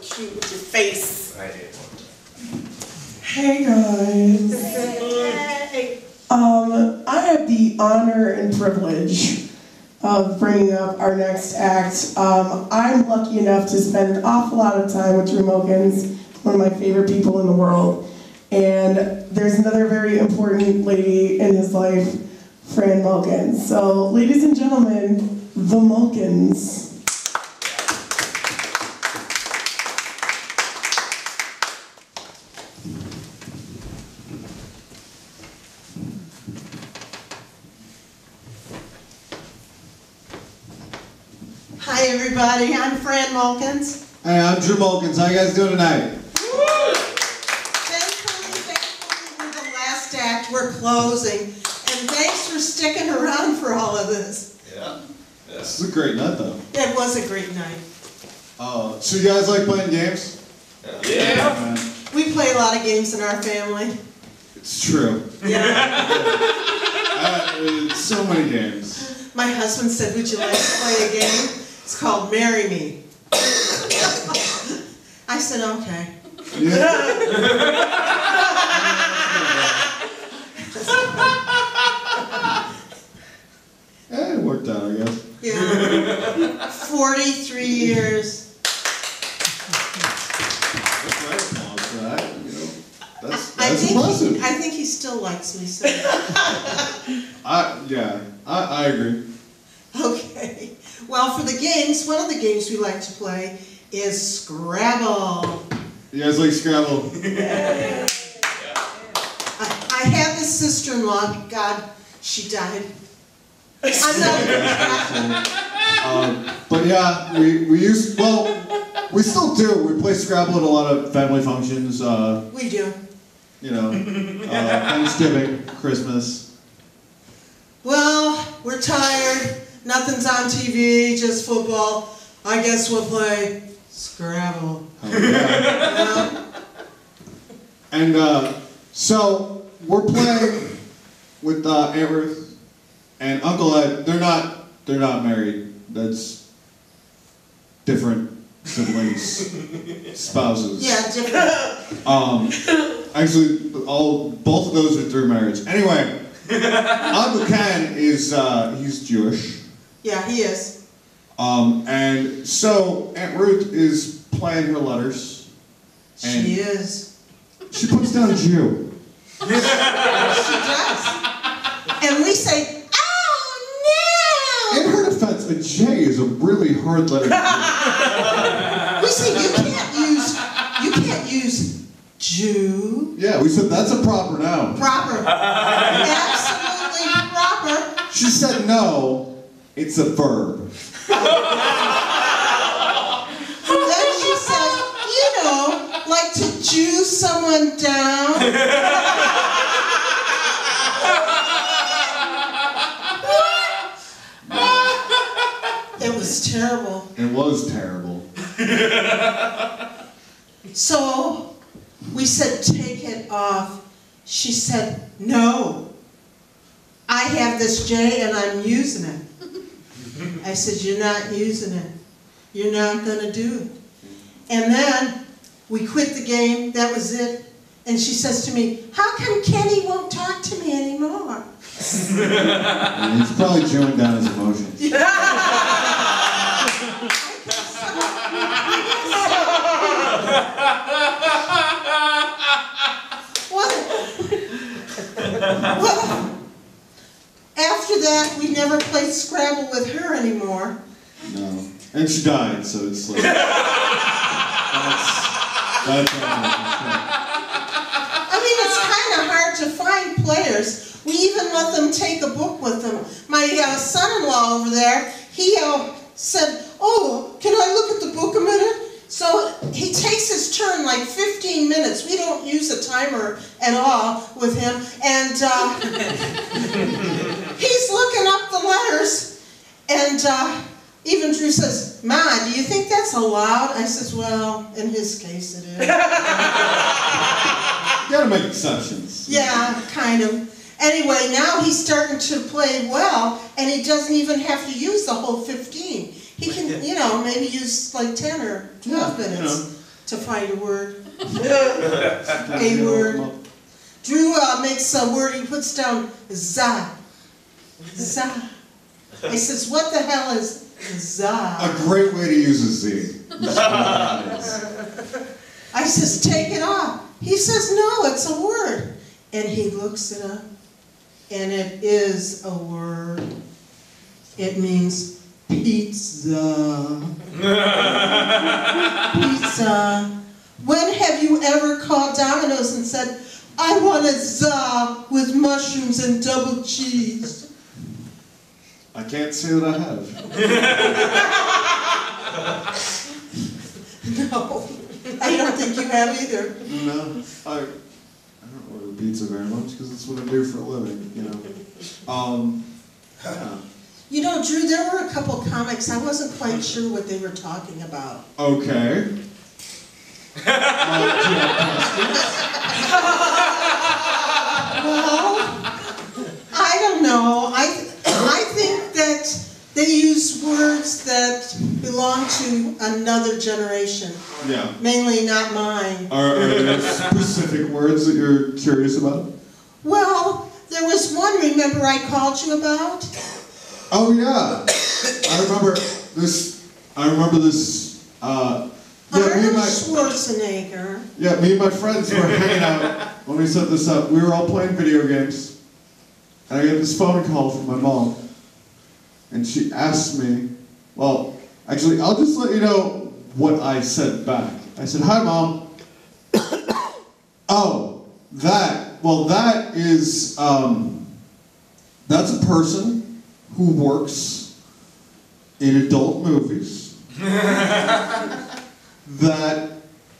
cute with your face. I did one Hey guys. Hey. I have the honor and privilege of bringing up our next act. I'm lucky enough to spend an awful lot of time with Drew Mulkins, one of my favorite people in the world. And there's another very important lady in his life, Fran Mulkins. So, ladies and gentlemen, the Mulkins. Hi everybody, I'm Fran Mulkins. Hey, I'm Drew Mulkins. How you guys doing tonight? Thankfully, with the last act, we're closing. And thanks for sticking around for all of this. Yeah. This is a great night, though. It was a great night. So you guys like playing games? Yeah. We play a lot of games in our family. It's true. Yeah. So many games. My husband said, would you like to play a game? It's called Marry Me. I said, okay. Yeah. It worked out, I guess. Yeah. 43 years. That's right, applause for that. You know, that's I think impressive. I think he still likes me, so. I agree. Okay. Well, for the games, one of the games we like to play is Scrabble. You guys like Scrabble? Yeah. I had this sister-in-law, God, she died. I'm not But yeah, we used, well, we still do. We play Scrabble at a lot of family functions. We do. You know, Thanksgiving, Christmas. Well, we're tired. Nothing's on TV, just football. I guess we'll play Scrabble. Oh, yeah. And so we're playing with Aunt Ruth and Uncle Ed. They're not married. That's different siblings, spouses. Yeah, different. Actually, both of those are through marriage. Anyway, Uncle Ken is he's Jewish. Yeah, he is. And so Aunt Ruth is playing her letters. And She is. she puts down Jew. She does. And we say, oh no! In her defense, a J is a really hard letter. We say you can't use Jew. Yeah, we said that's a proper noun. Proper. Absolutely proper. She said no, it's a verb. Then she said, you know, like to Jew someone down. It was terrible. It was terrible. So we said, take it off. She said, no. I have this J and I'm using it. I said, you're not using it. You're not going to do it. And then we quit the game. That was it. And she says to me, how come Kenny won't talk to me anymore? And he's probably chewing down his emotions. Well, after that, we never played Scrabble with her anymore. No. And she died, so it's like... that's I mean, it's kind of hard to find players. We even let them take a book with them. My son-in-law over there, he said, oh, can I look at the book a minute? So he takes his turn like 15 minutes. We don't use a timer at all with him. And he's looking up the letters. And even Drew says, Ma, do you think that's allowed? I says, well, in his case it is. You gotta make exceptions. Yeah, kind of. Anyway, now he's starting to play well, and he doesn't even have to use the whole 15. He can, maybe use like 10 or 12 minutes. to find a word. A word. Drew makes a word, he puts down za. Za. I says, what the hell is za? A great way to use a Z. I says, take it off. He says, no, it's a word. And he looks it up, and it is a word. It means pizza. Pizza. When have you ever called Domino's and said, I want a za with mushrooms and double cheese? I can't say that I have. No, I don't think you have either. No, I don't order pizza very much because it's what I do for a living, you know. Yeah. You know, Drew, there were a couple comics, I wasn't quite sure what they were talking about. Okay. Do you have questions? Well, I don't know. I think that they use words that belong to another generation. Yeah. Mainly not mine. Are there specific words that you're curious about? Well, there was one, remember, I called you about? Oh yeah, I remember this. Arnold Me Schwarzenegger. and my friends were hanging out when we set this up. We were all playing video games, and I get this phone call from my mom, and she asked me. Well, actually, I'll just let you know what I said back. I said, "Hi, Mom." Oh, that. Well, that is. That's a person who works in adult movies that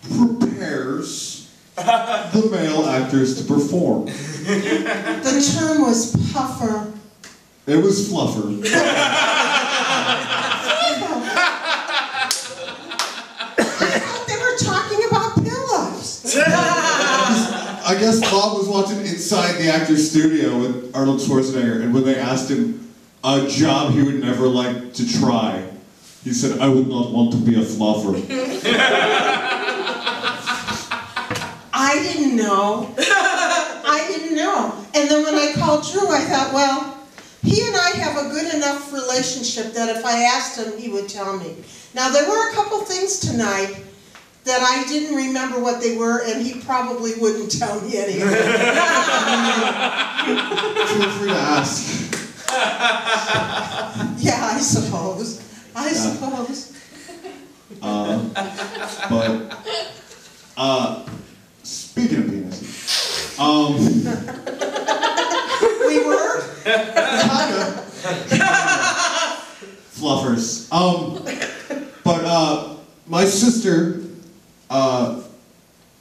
prepares the male actors to perform. The term was puffer. It was fluffer. I thought they were talking about pillows. I guess Bob was watching Inside the Actors Studio with Arnold Schwarzenegger, and when they asked him a job he would never like to try, he said, I would not want to be a fluffer. I didn't know. I didn't know. And then when I called Drew, I thought, well, he and I have a good enough relationship that if I asked him, he would tell me. Now, there were a couple things tonight that I didn't remember what they were, and he probably wouldn't tell me any of them. Feel free to ask. Yeah, I suppose. I suppose. Speaking of penises, We were? kinda. Fluffers. My sister,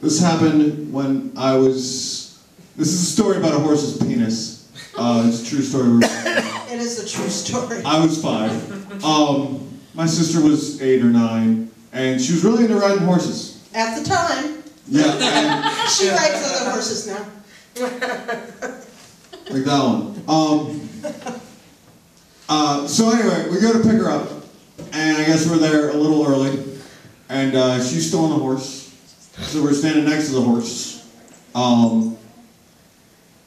this happened when I was, this is a story about a horse's penis. It's a true story. It is a true story. I was 5. My sister was 8 or 9, and she was really into riding horses. At the time. Yeah, and She rides other horses now. like that one. So anyway, we go to pick her up, and I guess we're there a little early, and she's still on the horse. So we're standing next to the horse,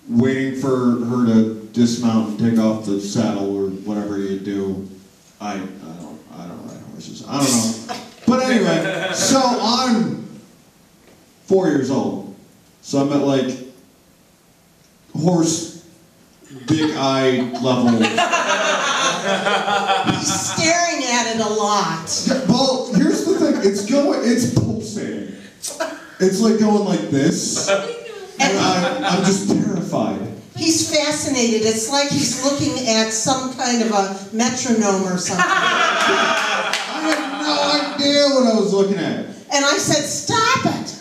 waiting for her to dismount and take off the saddle or whatever you do. I don't ride horses. I don't know. But anyway, so I'm 4 years old. So I'm at like horse big eye level. He's staring at it a lot. Yeah, well, here's the thing. It's pulsating. It's like going like this. And I'm just terrified. He's fascinated. It's like he's looking at some kind of a metronome or something. I had no idea what I was looking at. And I said, stop it.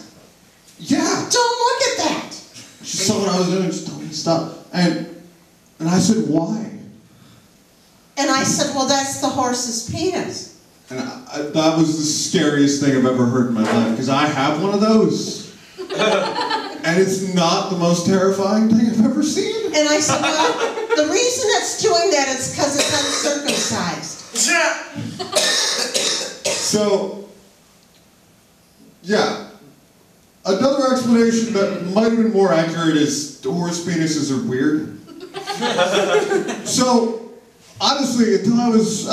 Yeah. Don't look at that. She saw what I was doing. Just told me to stop. And I said, why? And I said, well, that's the horse's penis. And that was the scariest thing I've ever heard in my life, because I have one of those. And it's not the most terrifying thing I've ever seen. And I said, well, the reason it's doing that is because it's uncircumcised. So, yeah, illustration that might have been more accurate is horse penises are weird. So, honestly, until I was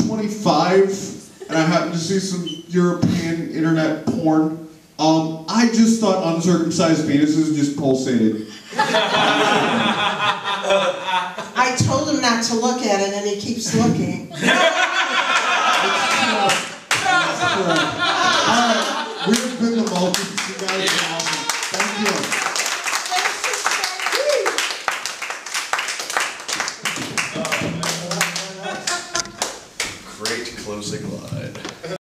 25, and I happened to see some European internet porn, I just thought uncircumcised penises just pulsated.